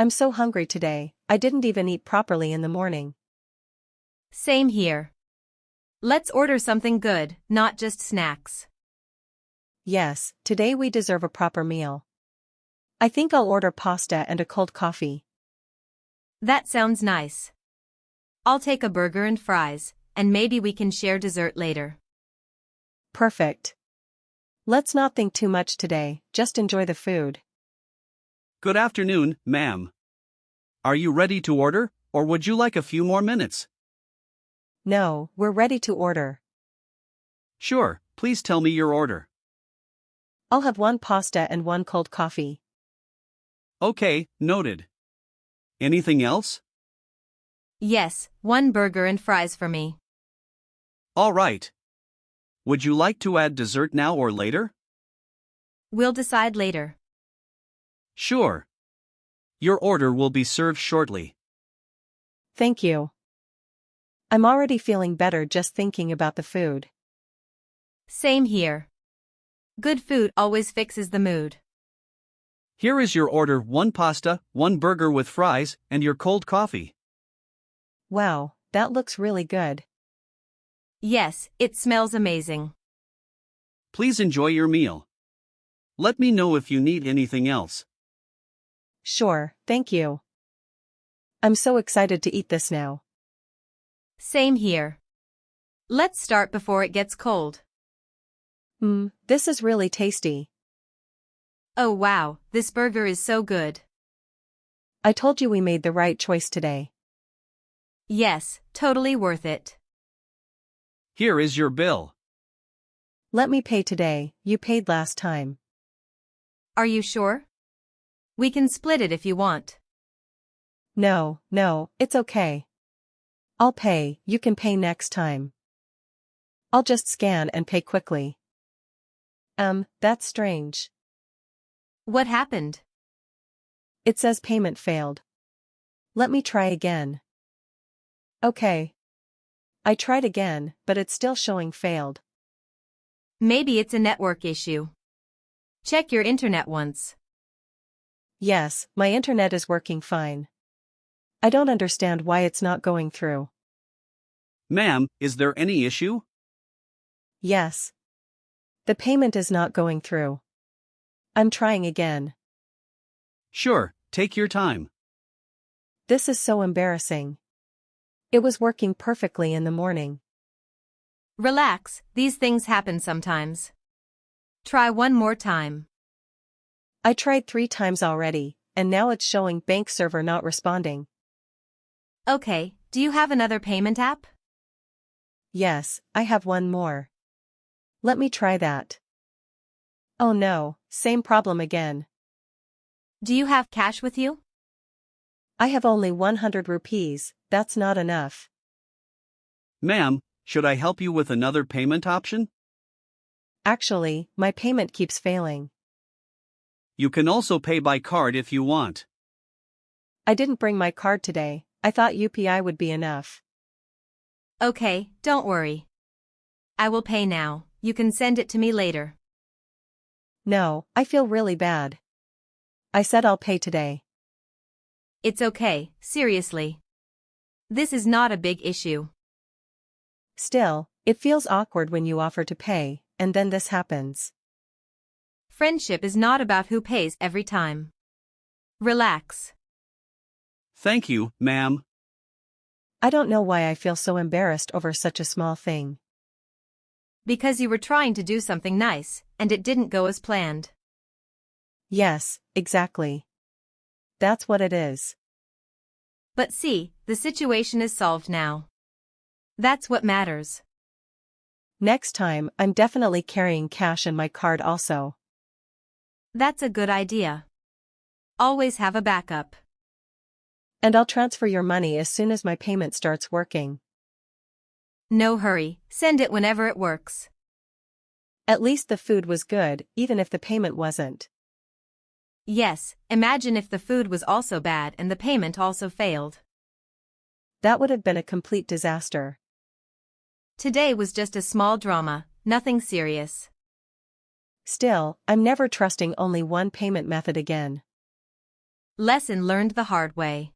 I'm so hungry today, I didn't even eat properly in the morning. Same here. Let's order something good, not just snacks. Yes, today we deserve a proper meal. I think I'll order pasta and a cold coffee. That sounds nice. I'll take a burger and fries, and maybe we can share dessert later. Perfect. Let's not think too much today, just enjoy the food. Good afternoon, ma'am. Are you ready to order, or would you like a few more minutes? No, we're ready to order. Sure, please tell me your order. I'll have one pasta and one cold coffee. Okay, noted. Anything else? Yes, one burger and fries for me. All right. Would you like to add dessert now or later? We'll decide later. Sure. Your order will be served shortly. Thank you. I'm already feeling better just thinking about the food. Same here. Good food always fixes the mood. Here is your order: one pasta, one burger with fries, and your cold coffee. Wow, that looks really good. Yes, it smells amazing. Please enjoy your meal. Let me know if you need anything else. Sure, thank you. I'm so excited to eat this now. Same here. Let's start before it gets cold. This is really tasty. Oh wow, this burger is so good. I told you we made the right choice today. Yes, totally worth it. Here is your bill. Let me pay today, you paid last time. Are you sure? We can split it if you want. No, it's okay. I'll pay, you can pay next time. I'll just scan and pay quickly. That's strange. What happened? It says payment failed. Let me try again. Okay. I tried again, but it's still showing failed. Maybe it's a network issue. Check your internet once. Yes, my internet is working fine. I don't understand why it's not going through. Ma'am, is there any issue? Yes. The payment is not going through. I'm trying again. Sure, take your time. This is so embarrassing. It was working perfectly in the morning. Relax, these things happen sometimes. Try one more time. I tried 3 times already, and now it's showing bank server not responding. Okay, do you have another payment app? Yes, I have one more. Let me try that. Oh no, same problem again. Do you have cash with you? I have only 100 rupees, that's not enough. Ma'am, should I help you with another payment option? Actually, my payment keeps failing. You can also pay by card if you want. I didn't bring my card today, I thought UPI would be enough. Okay, don't worry. I will pay now, you can send it to me later. No, I feel really bad. I said I'll pay today. It's okay, seriously. This is not a big issue. Still, it feels awkward when you offer to pay, and then this happens. Friendship is not about who pays every time. Relax. Thank you, ma'am. I don't know why I feel so embarrassed over such a small thing. Because you were trying to do something nice, and it didn't go as planned. Yes, exactly. That's what it is. But see, the situation is solved now. That's what matters. Next time, I'm definitely carrying cash in my card also. That's a good idea. Always have a backup. And I'll transfer your money as soon as my payment starts working. No hurry, send it whenever it works. At least the food was good, even if the payment wasn't. Yes, imagine if the food was also bad and the payment also failed. That would have been a complete disaster. Today was just a small drama, nothing serious. Still, I'm never trusting only one payment method again. Lesson learned the hard way.